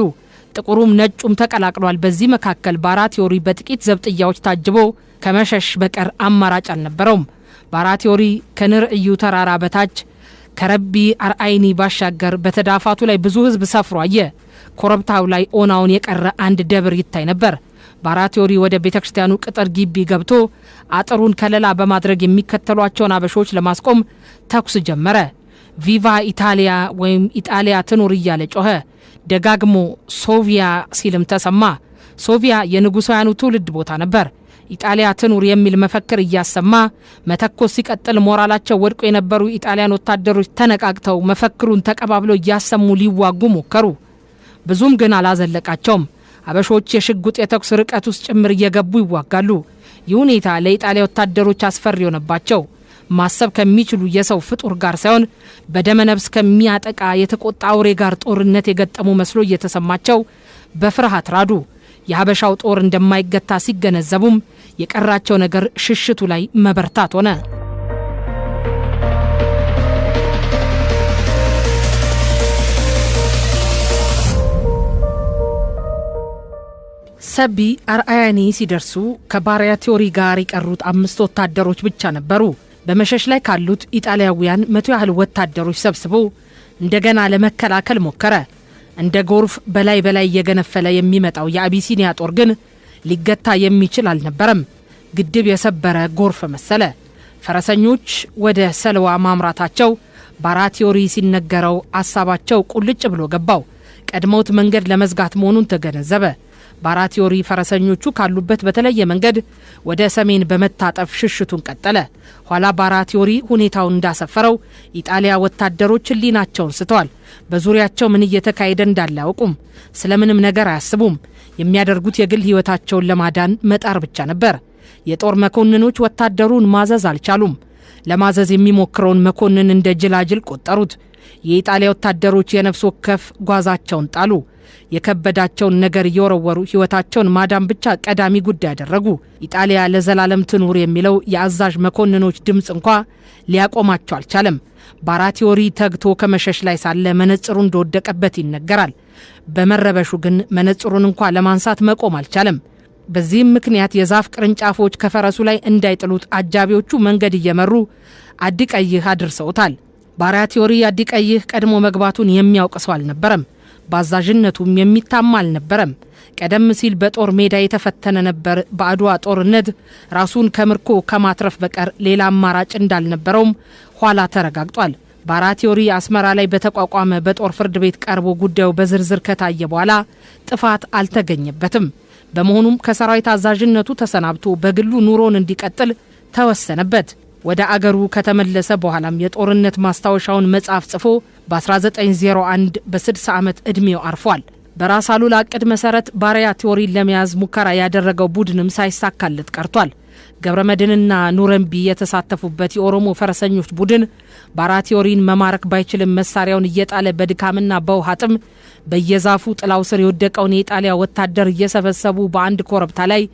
ጥቁሩም ነጩም ተቀላቅሏል። በዚህ መካከል ባራቲዮሪ በጥቂት ዘብጥያዎች ታጅቦ ከመሸሽ በቀር አማራጭ አልነበረውም። ባራቲዮሪ ከንርዕዩ ተራራ በታች ከረቢ አርአይኒ ባሻገር በተዳፋቱ ላይ ብዙ ሕዝብ ሰፍሮ አየ። ኮረብታው ላይ ኦናውን የቀረ አንድ ደብር ይታይ ነበር። ባራቲዮሪ ወደ ቤተክርስቲያኑ ቅጥር ግቢ ገብቶ አጥሩን ከለላ በማድረግ የሚከተሏቸውን አበሾች ለማስቆም ተኩስ ጀመረ። ቪቫ ኢታሊያ ወይም ኢጣሊያ ትኑር እያለ ጮኸ። ደጋግሞ ሶቪያ ሲልም ተሰማ። ሶቪያ የንጉሳውያኑ ትውልድ ቦታ ነበር። ኢጣሊያ ትኑር የሚል መፈክር እያሰማ መተኮስ ሲቀጥል ሞራላቸው ወድቆ የነበሩ ኢጣሊያን ወታደሮች ተነቃቅተው መፈክሩን ተቀባብለው እያሰሙ ሊዋጉ ሞከሩ። ብዙም ግን አላዘለቃቸውም። አበሾች የሽጉጥ የተኩስ ርቀት ውስጥ ጭምር እየገቡ ይዋጋሉ። ይህ ሁኔታ ለኢጣሊያ ወታደሮች አስፈሪ ሆነባቸው። ማሰብ ከሚችሉ የሰው ፍጡር ጋር ሳይሆን በደመነብስ ከሚያጠቃ የተቆጣ አውሬ ጋር ጦርነት የገጠሙ መስሎ እየተሰማቸው በፍርሃት ራዱ። የሀበሻው ጦር እንደማይገታ ሲገነዘቡም የቀራቸው ነገር ሽሽቱ ላይ መበርታት ሆነ። ሰቢ አርአያኒ ሲደርሱ ከባራቲዮሪ ጋር የቀሩት 5 ወታደሮች ብቻ ነበሩ። በመሸሽ ላይ ካሉት ኢጣሊያውያን 100 ያህል ወታደሮች ሰብስቦ እንደገና ለመከላከል ሞከረ። እንደ ጎርፍ በላይ እየገነፈለ የሚመጣው የአቢሲኒያ ጦር ግን ሊገታ የሚችል አልነበረም። ግድብ የሰበረ ጎርፍ መሰለ። ፈረሰኞች ወደ ሰልዋ ማምራታቸው ባራቲዮሪ ሲነገረው ሐሳባቸው ቁልጭ ብሎ ገባው። ቀድሞት መንገድ ለመዝጋት መሆኑን ተገነዘበ። ባራቲዮሪ ፈረሰኞቹ ካሉበት በተለየ መንገድ ወደ ሰሜን በመታጠፍ ሽሽቱን ቀጠለ። ኋላ ባራቲዮሪ ሁኔታውን እንዳሰፈረው ኢጣሊያ ወታደሮች ሊናቸውን ስተዋል። በዙሪያቸው ምን እየተካሄደ እንዳለ አያውቁም። ስለምንም ነገር አያስቡም። የሚያደርጉት የግል ሕይወታቸውን ለማዳን መጣር ብቻ ነበር። የጦር መኮንኖች ወታደሩን ማዘዝ አልቻሉም። ለማዘዝ የሚሞክረውን መኮንን እንደ ጅላጅል ቆጠሩት። የኢጣሊያ ወታደሮች የነፍስ ወከፍ ጓዛቸውን ጣሉ። የከበዳቸውን ነገር እየወረወሩ ሕይወታቸውን ማዳን ብቻ ቀዳሚ ጉዳይ ያደረጉ። ኢጣሊያ ለዘላለም ትኑር የሚለው የአዛዥ መኮንኖች ድምፅ እንኳ ሊያቆማቸው አልቻለም። ባራቲዮሪ ተግቶ ከመሸሽ ላይ ሳለ መነጽሩ እንደወደቀበት ይነገራል። በመረበሹ ግን መነጽሩን እንኳ ለማንሳት መቆም አልቻለም። በዚህም ምክንያት የዛፍ ቅርንጫፎች ከፈረሱ ላይ እንዳይጥሉት አጃቢዎቹ መንገድ እየመሩ አዲቀይህ አድርሰውታል። ባራቲዮሪ አዲቀይህ ቀድሞ መግባቱን የሚያውቅ ሰው አልነበረም። ባዛዥነቱም የሚታማ አልነበረም። ቀደም ሲል በጦር ሜዳ የተፈተነ ነበር። በአድዋ ጦርነት ራሱን ከምርኮ ከማትረፍ በቀር ሌላ አማራጭ እንዳልነበረውም ኋላ ተረጋግጧል። ባራቲዮሪ አስመራ ላይ በተቋቋመ በጦር ፍርድ ቤት ቀርቦ ጉዳዩ በዝርዝር ከታየ በኋላ ጥፋት አልተገኘበትም። በመሆኑም ከሰራዊት አዛዥነቱ ተሰናብቶ በግሉ ኑሮን እንዲቀጥል ተወሰነበት። ወደ አገሩ ከተመለሰ በኋላም የጦርነት ማስታወሻውን መጽሐፍ ጽፎ በ1901 በ60 ዓመት ዕድሜው አርፏል። በራስ አሉላ ዕቅድ መሰረት ባራቲዮሪን ለመያዝ ሙከራ ያደረገው ቡድንም ሳይሳካለት ቀርቷል። ገብረመድህንና ኑረምቢ የተሳተፉበት የኦሮሞ ፈረሰኞች ቡድን ባራቲዮሪን መማረክ ባይችልም መሳሪያውን እየጣለ በድካምና በውሃ ጥም በየዛፉ ጥላው ስር የወደቀውን የኢጣሊያ ወታደር እየሰበሰቡ በአንድ ኮረብታ ላይ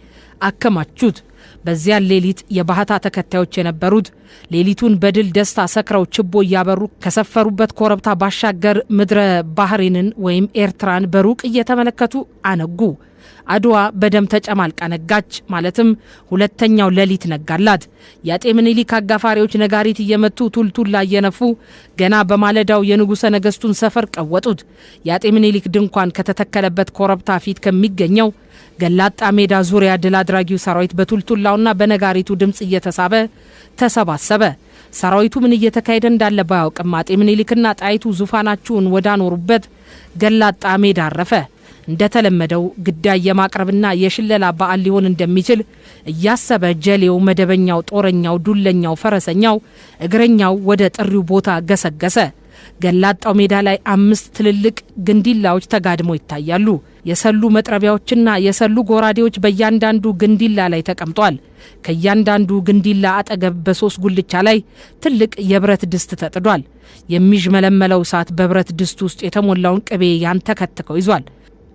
አከማቹት። በዚያ ሌሊት የባህታ ተከታዮች የነበሩት ሌሊቱን በድል ደስታ ሰክረው ችቦ እያበሩ ከሰፈሩበት ኮረብታ ባሻገር ምድረ ባህሪንን ወይም ኤርትራን በሩቅ እየተመለከቱ አነጉ። አድዋ በደም ተጨማልቃ ነጋች። ማለትም ሁለተኛው ሌሊት ነጋላት። የአጤ ምኒልክ አጋፋሪዎች ነጋሪት እየመቱ ቱልቱላ እየነፉ ገና በማለዳው የንጉሠ ነገሥቱን ሰፈር ቀወጡት። የአጤ ምኒልክ ድንኳን ከተተከለበት ኮረብታ ፊት ከሚገኘው ገላጣ ሜዳ ዙሪያ ድል አድራጊው ሰራዊት በቱልቱላውና በነጋሪቱ ድምፅ እየተሳበ ተሰባሰበ። ሰራዊቱ ምን እየተካሄደ እንዳለ ባያውቅም አጤ ምኒልክና ጣይቱ ዙፋናቸውን ወዳኖሩበት ገላጣ ሜዳ አረፈ። እንደተለመደው ግዳይ የማቅረብና የሽለላ በዓል ሊሆን እንደሚችል እያሰበ ጀሌው፣ መደበኛው፣ ጦረኛው፣ ዱለኛው፣ ፈረሰኛው፣ እግረኛው ወደ ጥሪው ቦታ ገሰገሰ። ገላጣው ሜዳ ላይ 5 ትልልቅ ግንዲላዎች ተጋድመው ይታያሉ። የሰሉ መጥረቢያዎችና የሰሉ ጎራዴዎች በእያንዳንዱ ግንዲላ ላይ ተቀምጧል። ከእያንዳንዱ ግንዲላ አጠገብ በ3 ጉልቻ ላይ ትልቅ የብረት ድስት ተጥዷል። የሚዥመለመለው እሳት በብረት ድስት ውስጥ የተሞላውን ቅቤ ያንተከትከው ይዟል።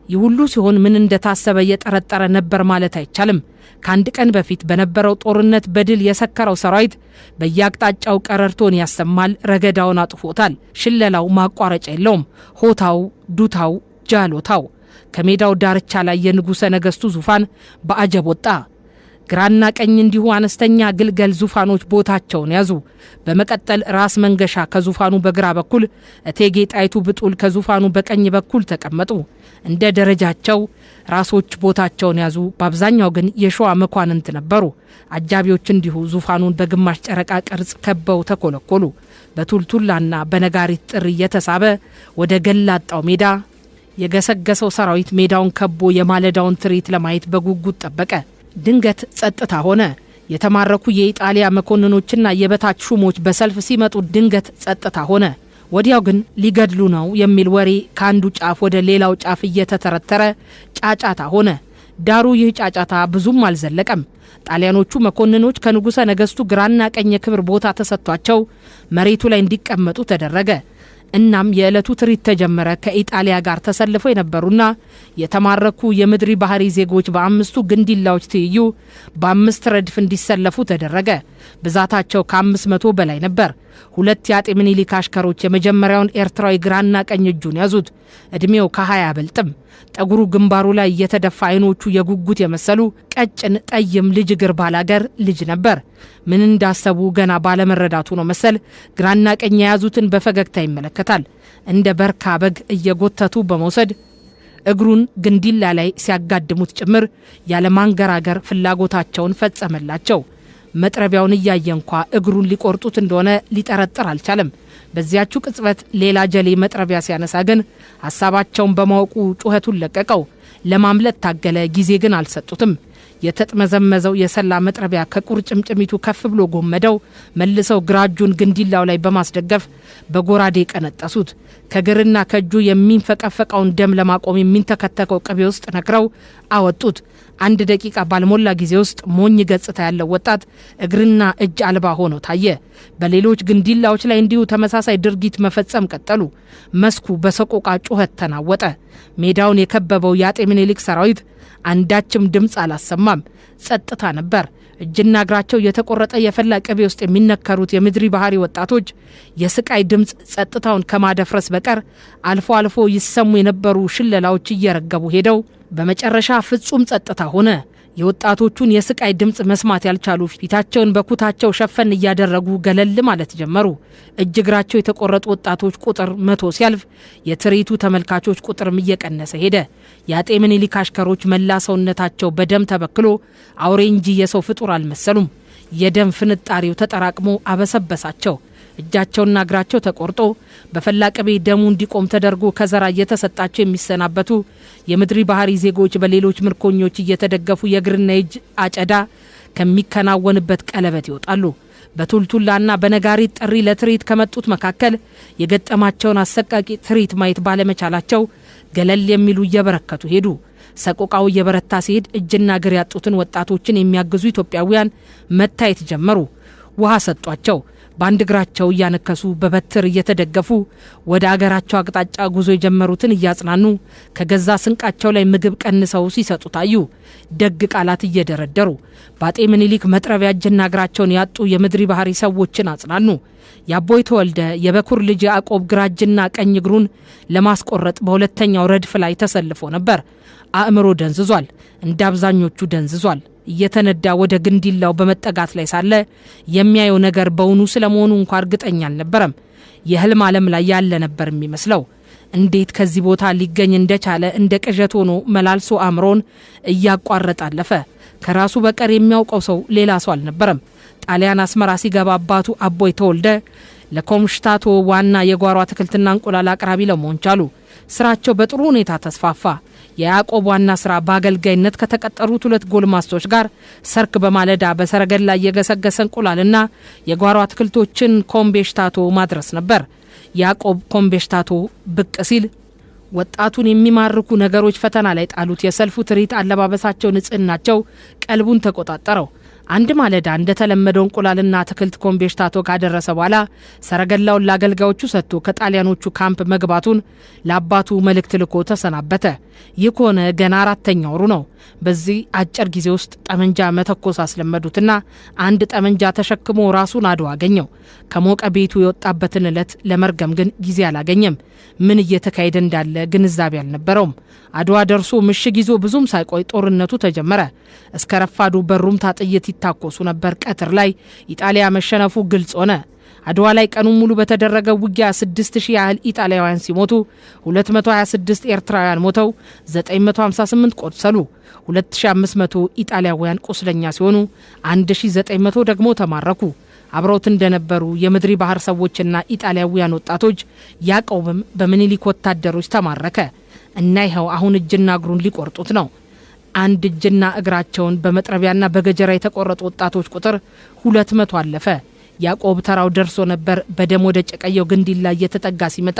ይህ ሁሉ ሲሆን ምን እንደታሰበ የጠረጠረ ነበር ማለት አይቻልም። ከአንድ ቀን በፊት በነበረው ጦርነት በድል የሰከረው ሰራዊት በየአቅጣጫው ቀረርቶን ያሰማል፣ ረገዳውን አጥፎታል። ሽለላው ማቋረጫ የለውም። ሆታው፣ ዱታው፣ ጃሎታው ከሜዳው ዳርቻ ላይ የንጉሠ ነገሥቱ ዙፋን በአጀብ ወጣ። ግራና ቀኝ እንዲሁ አነስተኛ ግልገል ዙፋኖች ቦታቸውን ያዙ። በመቀጠል ራስ መንገሻ ከዙፋኑ በግራ በኩል፣ እቴጌ ጣይቱ ብጡል ከዙፋኑ በቀኝ በኩል ተቀመጡ። እንደ ደረጃቸው ራሶች ቦታቸውን ያዙ። በአብዛኛው ግን የሸዋ መኳንንት ነበሩ። አጃቢዎች እንዲሁ ዙፋኑን በግማሽ ጨረቃ ቅርጽ ከበው ተኮለኮሉ። በቱልቱላና በነጋሪት ጥሪ እየተሳበ ወደ ገላጣው ሜዳ የገሰገሰው ሰራዊት ሜዳውን ከቦ የማለዳውን ትርኢት ለማየት በጉጉት ጠበቀ። ድንገት ጸጥታ ሆነ። የተማረኩ የኢጣሊያ መኮንኖችና የበታች ሹሞች በሰልፍ ሲመጡ ድንገት ጸጥታ ሆነ። ወዲያው ግን ሊገድሉ ነው የሚል ወሬ ከአንዱ ጫፍ ወደ ሌላው ጫፍ እየተተረተረ ጫጫታ ሆነ። ዳሩ ይህ ጫጫታ ብዙም አልዘለቀም። ጣሊያኖቹ መኮንኖች ከንጉሠ ነገሥቱ ግራና ቀኝ የክብር ቦታ ተሰጥቷቸው መሬቱ ላይ እንዲቀመጡ ተደረገ። እናም የዕለቱ ትርኢት ተጀመረ። ከኢጣሊያ ጋር ተሰልፈው የነበሩና የተማረኩ የምድሪ ባህሪ ዜጎች በ5ቱ ግንዲላዎች ትይዩ በ5 ረድፍ እንዲሰለፉ ተደረገ። ብዛታቸው ከ500 በላይ ነበር። 2 የአጤ ምኒልክ አሽከሮች የመጀመሪያውን ኤርትራዊ ግራና ቀኝ እጁን ያዙት። እድሜው ከ20 በልጥም። ጠጉሩ ግንባሩ ላይ የተደፋ አይኖቹ የጉጉት የመሰሉ ቀጭን ጠይም ልጅ እግር ባላገር ልጅ ነበር። ምን እንዳሰቡ ገና ባለመረዳቱ ነው መሰል ግራና ቀኝ የያዙትን በፈገግታ ይመለከታል። እንደ በርካ በግ እየጎተቱ በመውሰድ እግሩን ግንዲላ ላይ ሲያጋድሙት ጭምር ያለማንገራገር ፍላጎታቸውን ፈጸመላቸው። መጥረቢያውን እያየ እንኳ እግሩን ሊቆርጡት እንደሆነ ሊጠረጥር አልቻለም። በዚያቹ ቅጽበት ሌላ ጀሌ መጥረቢያ ሲያነሳ ግን ሐሳባቸውን በማወቁ ጩኸቱን ለቀቀው። ለማምለጥ ታገለ። ጊዜ ግን አልሰጡትም። የተጥመዘመዘው የሰላ መጥረቢያ ከቁርጭምጭሚቱ ከፍ ብሎ ጎመደው። መልሰው ግራጁን ግንዲላው ላይ በማስደገፍ በጎራዴ ቀነጠሱት። ከግርና ከእጁ የሚንፈቀፈቀውን ደም ለማቆም የሚንተከተከው ቅቤ ውስጥ ነክረው አወጡት። 1 ደቂቃ ባልሞላ ጊዜ ውስጥ ሞኝ ገጽታ ያለው ወጣት እግርና እጅ አልባ ሆኖ ታየ። በሌሎች ግንዲላዎች ላይ እንዲሁ ተመሳሳይ ድርጊት መፈጸም ቀጠሉ። መስኩ በሰቆቃ ጩኸት ተናወጠ። ሜዳውን የከበበው የአጤ ምኒልክ ሰራዊት አንዳችም ድምፅ አላሰማም። ጸጥታ ነበር። እጅና እግራቸው የተቆረጠ የፈላ ቅቤ ውስጥ የሚነከሩት የምድሪ ባህሪ ወጣቶች የስቃይ ድምፅ ጸጥታውን ከማደፍረስ በቀር አልፎ አልፎ ይሰሙ የነበሩ ሽለላዎች እየረገቡ ሄደው በመጨረሻ ፍጹም ጸጥታ ሆነ። የወጣቶቹን የስቃይ ድምፅ መስማት ያልቻሉ ፊታቸውን በኩታቸው ሸፈን እያደረጉ ገለል ማለት ጀመሩ። እጅ እግራቸው የተቆረጡ ወጣቶች ቁጥር 100 ሲያልፍ የትርኢቱ ተመልካቾች ቁጥርም እየቀነሰ ሄደ። የአጤ ምኒልክ አሽከሮች መላ ሰውነታቸው በደም ተበክሎ አውሬ እንጂ የሰው ፍጡር አልመሰሉም። የደም ፍንጣሪው ተጠራቅሞ አበሰበሳቸው። እጃቸውና እግራቸው ተቆርጦ በፈላ ቅቤ ደሙ እንዲቆም ተደርጎ ከዘራ እየተሰጣቸው የሚሰናበቱ የምድሪ ባህሪ ዜጎች በሌሎች ምርኮኞች እየተደገፉ የእግርና የእጅ አጨዳ ከሚከናወንበት ቀለበት ይወጣሉ። በቱልቱላና በነጋሪት ጥሪ ለትርኢት ከመጡት መካከል የገጠማቸውን አሰቃቂ ትርኢት ማየት ባለመቻላቸው ገለል የሚሉ እየበረከቱ ሄዱ። ሰቆቃው እየበረታ ሲሄድ እጅና እግር ያጡትን ወጣቶችን የሚያግዙ ኢትዮጵያውያን መታየት ጀመሩ። ውሃ ሰጧቸው። በአንድ እግራቸው እያነከሱ በበትር እየተደገፉ ወደ አገራቸው አቅጣጫ ጉዞ የጀመሩትን እያጽናኑ ከገዛ ስንቃቸው ላይ ምግብ ቀንሰው ሲሰጡ ታዩ። ደግ ቃላት እየደረደሩ በአጤ ምኒልክ መጥረቢያ እጅና እግራቸውን ያጡ የምድሪ ባህሪ ሰዎችን አጽናኑ። የአቦይ ተወልደ የበኩር ልጅ ያዕቆብ ግራ እጅና ቀኝ እግሩን ለማስቆረጥ በሁለተኛው ረድፍ ላይ ተሰልፎ ነበር። አእምሮ ደንዝዟል። እንደ አብዛኞቹ ደንዝዟል። እየተነዳ ወደ ግንዲላው በመጠጋት ላይ ሳለ የሚያየው ነገር በውኑ ስለመሆኑ እንኳን እርግጠኛ አልነበረም። የህልም ዓለም ላይ ያለ ነበር የሚመስለው። እንዴት ከዚህ ቦታ ሊገኝ እንደቻለ እንደ ቅዠት ሆኖ መላልሶ አእምሮን እያቋረጠ አለፈ። ከራሱ በቀር የሚያውቀው ሰው ሌላ ሰው አልነበረም። ጣሊያን አስመራ ሲገባ አባቱ አቦይ ተወልደ ለኮምሽታቶ ዋና የጓሮ አትክልትና እንቁላል አቅራቢ ለመሆን ቻሉ። ስራቸው በጥሩ ሁኔታ ተስፋፋ። የያዕቆብ ዋና ስራ በአገልጋይነት ከተቀጠሩት 2 ጎልማስቶች ጋር ሰርክ በማለዳ በሰረገላ የገሰገሰ እንቁላልና የጓሮ አትክልቶችን ኮምቤሽታቶ ማድረስ ነበር። ያዕቆብ ኮምቤሽታቶ ብቅ ሲል ወጣቱን የሚማርኩ ነገሮች ፈተና ላይ ጣሉት። የሰልፉ ትርኢት፣ አለባበሳቸው፣ ንጽህናቸው ቀልቡን ተቆጣጠረው። አንድ ማለዳ እንደተለመደው እንቁላልና አትክልት ኮምቤሽታቶ ካደረሰ በኋላ ሰረገላውን ለአገልጋዮቹ ሰጥቶ ከጣሊያኖቹ ካምፕ መግባቱን ለአባቱ መልእክት ልኮ ተሰናበተ። ይህ ከሆነ ገና 4ኛ ወሩ ነው። በዚህ አጭር ጊዜ ውስጥ ጠመንጃ መተኮስ አስለመዱትና አንድ ጠመንጃ ተሸክሞ ራሱን አድዋ አገኘው። ከሞቀ ቤቱ የወጣበትን ዕለት ለመርገም ግን ጊዜ አላገኘም። ምን እየተካሄደ እንዳለ ግንዛቤ አልነበረውም። አድዋ ደርሶ ምሽግ ይዞ ብዙም ሳይቆይ ጦርነቱ ተጀመረ። እስከ ረፋዱ በሩምታ ጥይት ይታኮሱ ነበር። ቀትር ላይ ኢጣሊያ መሸነፉ ግልጽ ሆነ። አድዋ ላይ ቀኑን ሙሉ በተደረገ ውጊያ 6000 ያህል ኢጣሊያውያን ሲሞቱ 226 ኤርትራውያን ሞተው 958 ቆሰሉ። 2500 ኢጣሊያውያን ቁስለኛ ሲሆኑ 1900 ደግሞ ተማረኩ። አብረውት እንደነበሩ የምድሪ ባህር ሰዎችና ኢጣሊያውያን ወጣቶች ያዕቆብም በምኒልክ ወታደሮች ተማረከ እና ይኸው አሁን እጅና እግሩን ሊቆርጡት ነው። አንድ እጅና እግራቸውን በመጥረቢያና በገጀራ የተቆረጡ ወጣቶች ቁጥር 200 አለፈ። ያዕቆብ ተራው ደርሶ ነበር። በደም ወደ ጨቀየው ግንዲላ እየተጠጋ ሲመጣ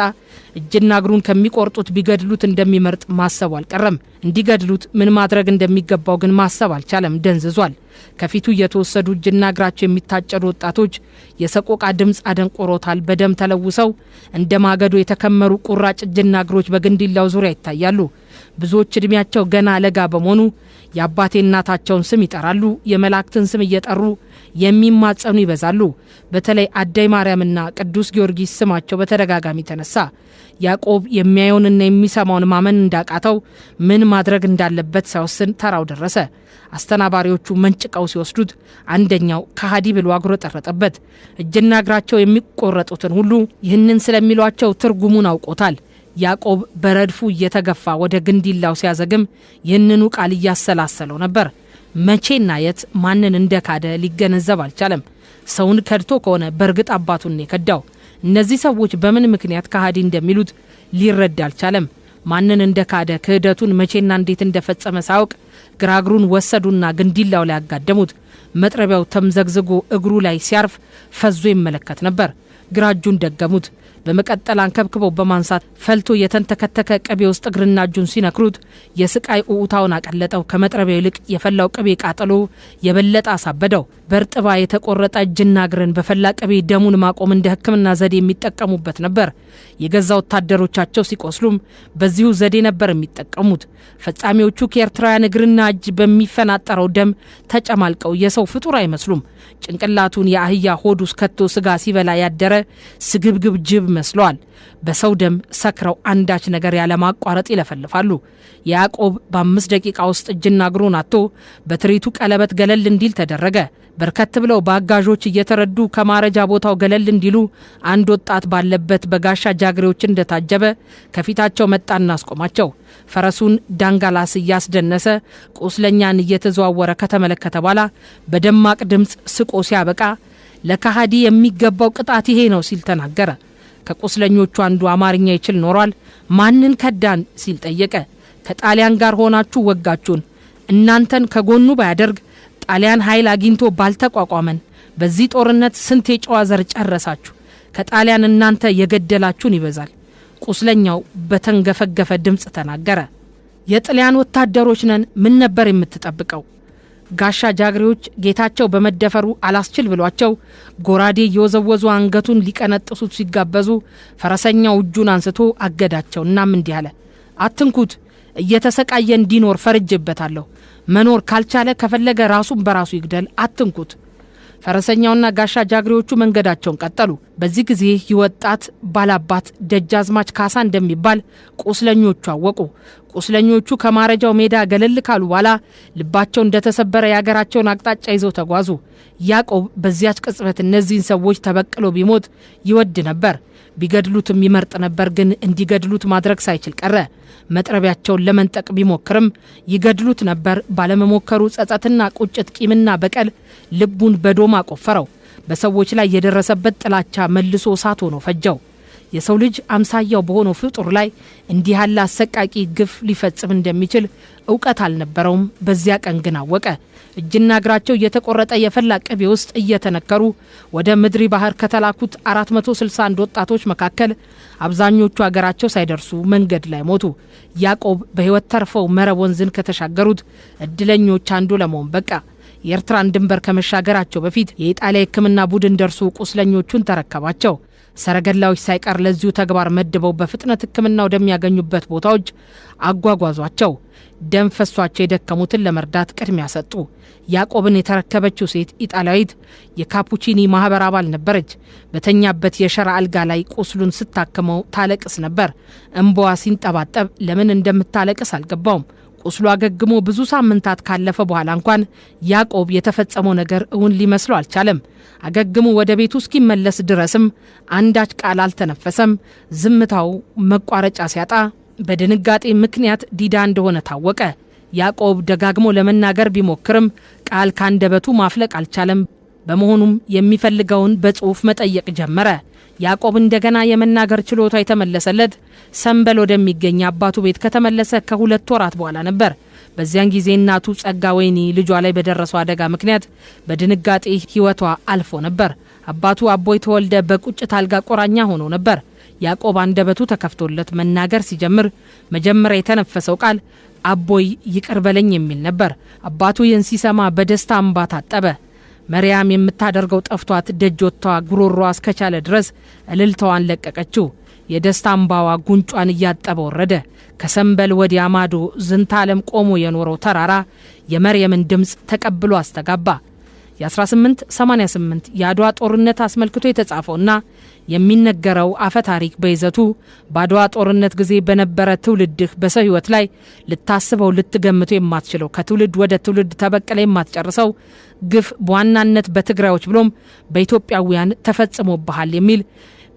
እጅና እግሩን ከሚቆርጡት ቢገድሉት እንደሚመርጥ ማሰቡ አልቀረም። እንዲገድሉት ምን ማድረግ እንደሚገባው ግን ማሰብ አልቻለም። ደንዝዟል። ከፊቱ እየተወሰዱ እጅና እግራቸው የሚታጨዱ ወጣቶች የሰቆቃ ድምፅ አደንቆሮታል። በደም ተለውሰው እንደ ማገዶ የተከመሩ ቁራጭ እጅና እግሮች በግንዲላው ዙሪያ ይታያሉ። ብዙዎች እድሜያቸው ገና ለጋ በመሆኑ የአባቴ እናታቸውን ስም ይጠራሉ። የመላእክትን ስም እየጠሩ የሚማጸኑ ይበዛሉ። በተለይ አዳይ ማርያምና ቅዱስ ጊዮርጊስ ስማቸው በተደጋጋሚ ተነሳ። ያዕቆብ የሚያየውንና የሚሰማውን ማመን እንዳቃተው ምን ማድረግ እንዳለበት ሳይወስን ተራው ደረሰ። አስተናባሪዎቹ መንጭቀው ሲወስዱት አንደኛው ከሃዲ ብሎ አጉረጠረጠበት። እጅና እግራቸው የሚቆረጡትን ሁሉ ይህንን ስለሚሏቸው ትርጉሙን አውቆታል። ያዕቆብ በረድፉ እየተገፋ ወደ ግንዲላው ሲያዘግም ይህንኑ ቃል እያሰላሰለው ነበር። መቼና የት ማንን እንደካደ ሊገነዘብ አልቻለም። ሰውን ከድቶ ከሆነ በእርግጥ አባቱን የከዳው። እነዚህ ሰዎች በምን ምክንያት ከሃዲ እንደሚሉት ሊረዳ አልቻለም። ማንን እንደካደ ክህደቱን መቼና እንዴት እንደፈጸመ ሳያውቅ ግራግሩን ወሰዱና ግንዲላው ላይ ያጋደሙት። መጥረቢያው ተምዘግዝጎ እግሩ ላይ ሲያርፍ ፈዞ ይመለከት ነበር። ግራ እጁን ደገሙት። በመቀጠል አንከብክበው በማንሳት ፈልቶ የተንተከተከ ቅቤ ውስጥ እግርና እጁን ሲነክሩት የስቃይ ኡኡታውን አቀለጠው። ከመጥረቢያው ይልቅ የፈላው ቅቤ ቃጠሎ የበለጠ አሳበደው። በርጥባ የተቆረጠ እጅና እግርን በፈላ ቅቤ ደሙን ማቆም እንደ ሕክምና ዘዴ የሚጠቀሙበት ነበር። የገዛ ወታደሮቻቸው ሲቆስሉም በዚሁ ዘዴ ነበር የሚጠቀሙት። ፈጻሚዎቹ ከኤርትራውያን እግርና እጅ በሚፈናጠረው ደም ተጨማልቀው የሰው ፍጡር አይመስሉም። ጭንቅላቱን የአህያ ሆድ ውስጥ ከቶ ስጋ ሲበላ ያደረ ስግብግብ ጅብ መስሏል። በሰው ደም ሰክረው አንዳች ነገር ያለ ማቋረጥ ይለፈልፋሉ። ያዕቆብ በ5 ደቂቃ ውስጥ እጅና እግሩን አጥቶ በትርኢቱ ቀለበት ገለል እንዲል ተደረገ። በርከት ብለው በአጋዦች እየተረዱ ከማረጃ ቦታው ገለል እንዲሉ አንድ ወጣት ባለበት በጋሻ ጃግሬዎች እንደታጀበ ከፊታቸው መጣና አስቆማቸው። ፈረሱን ዳንጋላስ እያስደነሰ ቁስለኛን እየተዘዋወረ ከተመለከተ በኋላ በደማቅ ድምፅ ስቆ ሲያበቃ ለካሃዲ የሚገባው ቅጣት ይሄ ነው ሲል ተናገረ። ከቁስለኞቹ አንዱ አማርኛ ይችል ኖሯል። ማንን ከዳን ሲል ጠየቀ። ከጣሊያን ጋር ሆናችሁ ወጋችሁን። እናንተን ከጎኑ ባያደርግ ጣሊያን ኃይል አግኝቶ ባልተቋቋመን በዚህ ጦርነት ስንት የጨዋ ዘር ጨረሳችሁ። ከጣሊያን እናንተ የገደላችሁን ይበዛል። ቁስለኛው በተንገፈገፈ ድምፅ ተናገረ። የጣሊያን ወታደሮች ነን። ምን ነበር የምትጠብቀው? ጋሻ ጃግሬዎች ጌታቸው በመደፈሩ አላስችል ብሏቸው ጎራዴ የወዘወዙ አንገቱን ሊቀነጥሱት ሲጋበዙ ፈረሰኛው እጁን አንስቶ አገዳቸው። እናም እንዲህ አለ፣ አትንኩት፣ እየተሰቃየ እንዲኖር ፈርጅበታለሁ። መኖር ካልቻለ ከፈለገ ራሱን በራሱ ይግደል፣ አትንኩት። ፈረሰኛውና ጋሻ ጃግሬዎቹ መንገዳቸውን ቀጠሉ። በዚህ ጊዜ ይወጣት ባላባት ደጃዝማች ካሳ እንደሚባል ቁስለኞቹ አወቁ። ቁስለኞቹ ከማረጃው ሜዳ ገለል ካሉ በኋላ ልባቸው እንደተሰበረ ያገራቸውን አቅጣጫ ይዘው ተጓዙ። ያዕቆብ በዚያች ቅጽበት እነዚህን ሰዎች ተበቅሎ ቢሞት ይወድ ነበር። ቢገድሉትም ይመርጥ ነበር። ግን እንዲገድሉት ማድረግ ሳይችል ቀረ። መጥረቢያቸውን ለመንጠቅ ቢሞክርም ይገድሉት ነበር። ባለመሞከሩ ጸጸትና ቁጭት፣ ቂምና በቀል ልቡን በዶማ ቆፈረው። በሰዎች ላይ የደረሰበት ጥላቻ መልሶ እሳት ሆኖ ፈጀው። የሰው ልጅ አምሳያው በሆነው ፍጡር ላይ እንዲህ ያለ አሰቃቂ ግፍ ሊፈጽም እንደሚችል ዕውቀት አልነበረውም። በዚያ ቀን ግን አወቀ። እጅና እግራቸው እየተቆረጠ የፈላ ቅቤ ውስጥ እየተነከሩ ወደ ምድሪ ባህር ከተላኩት 461 ወጣቶች መካከል አብዛኞቹ አገራቸው ሳይደርሱ መንገድ ላይ ሞቱ። ያዕቆብ በሕይወት ተርፈው መረብ ወንዝን ከተሻገሩት እድለኞች አንዱ ለመሆን በቃ። የኤርትራን ድንበር ከመሻገራቸው በፊት የኢጣሊያ ሕክምና ቡድን ደርሶ ቁስለኞቹን ተረከባቸው። ሰረገላዎች ሳይቀር ለዚሁ ተግባር መድበው በፍጥነት ሕክምና ወደሚያገኙበት ቦታዎች አጓጓዟቸው። ደም ፈሷቸው የደከሙትን ለመርዳት ቅድሚያ ሰጡ። ያዕቆብን የተረከበችው ሴት ኢጣሊያዊት የካፑቺኒ ማህበር አባል ነበረች። በተኛበት የሸራ አልጋ ላይ ቁስሉን ስታከመው ታለቅስ ነበር። እንባዋ ሲንጠባጠብ ለምን እንደምታለቅስ አልገባውም። ቁስሉ አገግሞ ብዙ ሳምንታት ካለፈ በኋላ እንኳን ያዕቆብ የተፈጸመው ነገር እውን ሊመስለው አልቻለም። አገግሞ ወደ ቤቱ እስኪመለስ ድረስም አንዳች ቃል አልተነፈሰም። ዝምታው መቋረጫ ሲያጣ በድንጋጤ ምክንያት ዲዳ እንደሆነ ታወቀ። ያዕቆብ ደጋግሞ ለመናገር ቢሞክርም ቃል ካንደበቱ ማፍለቅ አልቻለም። በመሆኑም የሚፈልገውን በጽሑፍ መጠየቅ ጀመረ። ያዕቆብ እንደገና የመናገር ችሎታ የተመለሰለት ሰንበል ወደሚገኝ አባቱ ቤት ከተመለሰ ከ2 ወራት በኋላ ነበር። በዚያን ጊዜ እናቱ ጸጋ ወይኒ ልጇ ላይ በደረሰው አደጋ ምክንያት በድንጋጤ ሕይወቷ አልፎ ነበር። አባቱ አቦይ ተወልደ በቁጭት አልጋ ቆራኛ ሆኖ ነበር። ያዕቆብ አንደበቱ ተከፍቶለት መናገር ሲጀምር መጀመሪያ የተነፈሰው ቃል አቦይ ይቅር በለኝ የሚል ነበር። አባቱ ይህን ሲሰማ በደስታ እንባ ታጠበ። መርያም የምታደርገው ጠፍቷት ደጆቷ ጉሮሮዋ እስከቻለ ድረስ እልልታዋን ለቀቀችው። የደስታ እንባዋ ጉንጯን እያጠበ ወረደ። ከሰንበል ወዲያ ማዶ ዝንታለም ቆሞ የኖረው ተራራ የመርየምን ድምፅ ተቀብሎ አስተጋባ። የ1888 የአድዋ ጦርነት አስመልክቶ የተጻፈውና የሚነገረው አፈ ታሪክ በይዘቱ በአድዋ ጦርነት ጊዜ በነበረ ትውልድህ በሰው ሕይወት ላይ ልታስበው ልትገምተው የማትችለው ከትውልድ ወደ ትውልድ ተበቀለ የማትጨርሰው ግፍ በዋናነት በትግራዮች ብሎም በኢትዮጵያውያን ተፈጽሞብሃል የሚል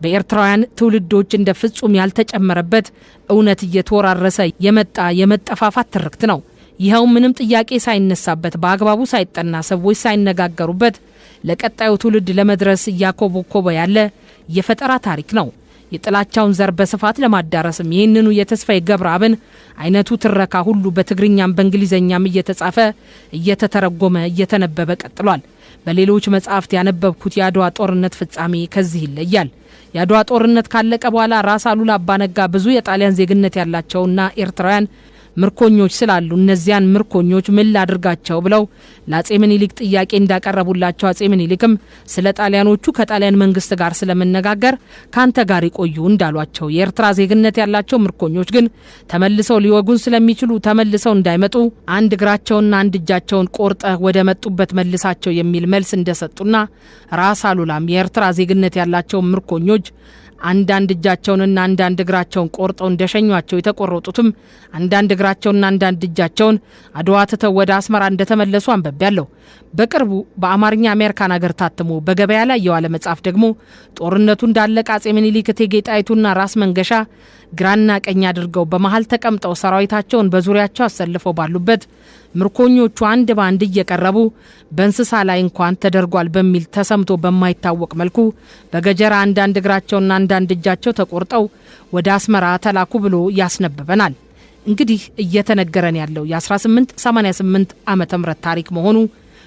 በኤርትራውያን ትውልዶች እንደ ፍጹም ያልተጨመረበት እውነት እየተወራረሰ የመጣ የመጠፋፋት ትርክት ነው። ይኸው ምንም ጥያቄ ሳይነሳበት በአግባቡ ሳይጠና ሰዎች ሳይነጋገሩበት ለቀጣዩ ትውልድ ለመድረስ እያኮበኮበ ያለ የፈጠራ ታሪክ ነው። የጥላቻውን ዘር በስፋት ለማዳረስም ይህንኑ የተስፋዬ ገብረአብን አይነቱ ትረካ ሁሉ በትግርኛም በእንግሊዘኛም እየተጻፈ እየተተረጎመ እየተነበበ ቀጥሏል። በሌሎች መጻሕፍት ያነበብኩት የአድዋ ጦርነት ፍጻሜ ከዚህ ይለያል። የአድዋ ጦርነት ካለቀ በኋላ ራስ አሉላ አባነጋ ብዙ የጣሊያን ዜግነት ያላቸውና ኤርትራውያን ምርኮኞች ስላሉ እነዚያን ምርኮኞች ምን ላድርጋቸው ብለው ለአጼ ምኒልክ ጥያቄ እንዳቀረቡላቸው አጼ ምኒልክም ስለ ጣሊያኖቹ ከጣሊያን መንግስት ጋር ስለመነጋገር ካንተ ጋር ይቆዩ እንዳሏቸው፣ የኤርትራ ዜግነት ያላቸው ምርኮኞች ግን ተመልሰው ሊወጉን ስለሚችሉ ተመልሰው እንዳይመጡ አንድ እግራቸውና አንድ እጃቸውን ቆርጠ ወደ መጡበት መልሳቸው የሚል መልስ እንደሰጡና ራስ አሉላም የኤርትራ ዜግነት ያላቸው ምርኮኞች አንዳንድ እጃቸውንና አንዳንድ እግራቸውን ቆርጠው እንደሸኟቸው የተቆረጡትም አንዳንድ እግራቸውንና አንዳንድ እጃቸውን አድዋ ትተው ወደ አስመራ እንደተመለሱ አንበቤያለሁ። በቅርቡ በአማርኛ አሜሪካን ሀገር ታትሞ በገበያ ላይ የዋለ መጽሐፍ ደግሞ ጦርነቱ እንዳለቀ አጼ ምኒልክ እቴጌ ጣይቱና ራስ መንገሻ ግራና ቀኝ አድርገው በመሃል ተቀምጠው ሰራዊታቸውን በዙሪያቸው አሰልፈው ባሉበት ምርኮኞቹ አንድ ባንድ እየቀረቡ በእንስሳ ላይ እንኳን ተደርጓል በሚል ተሰምቶ በማይታወቅ መልኩ በገጀራ አንዳንድ እግራቸውና አንዳንድ እጃቸው ተቆርጠው ወደ አስመራ ተላኩ ብሎ ያስነብበናል። እንግዲህ እየተነገረን ያለው የ1888 ዓመተ ምህረት ታሪክ መሆኑ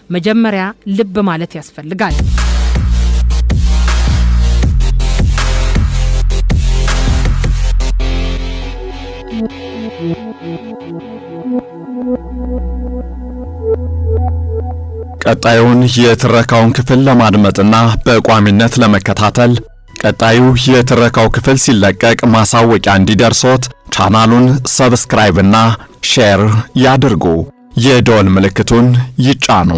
መጀመሪያ ልብ ማለት ያስፈልጋል። ቀጣዩን የትረካውን ክፍል ለማድመጥና በቋሚነት ለመከታተል ቀጣዩ የትረካው ክፍል ሲለቀቅ ማሳወቂያ እንዲደርሶት ቻናሉን ሰብስክራይብ እና ሼር ያድርጉ። የደወል ምልክቱን ይጫኑ።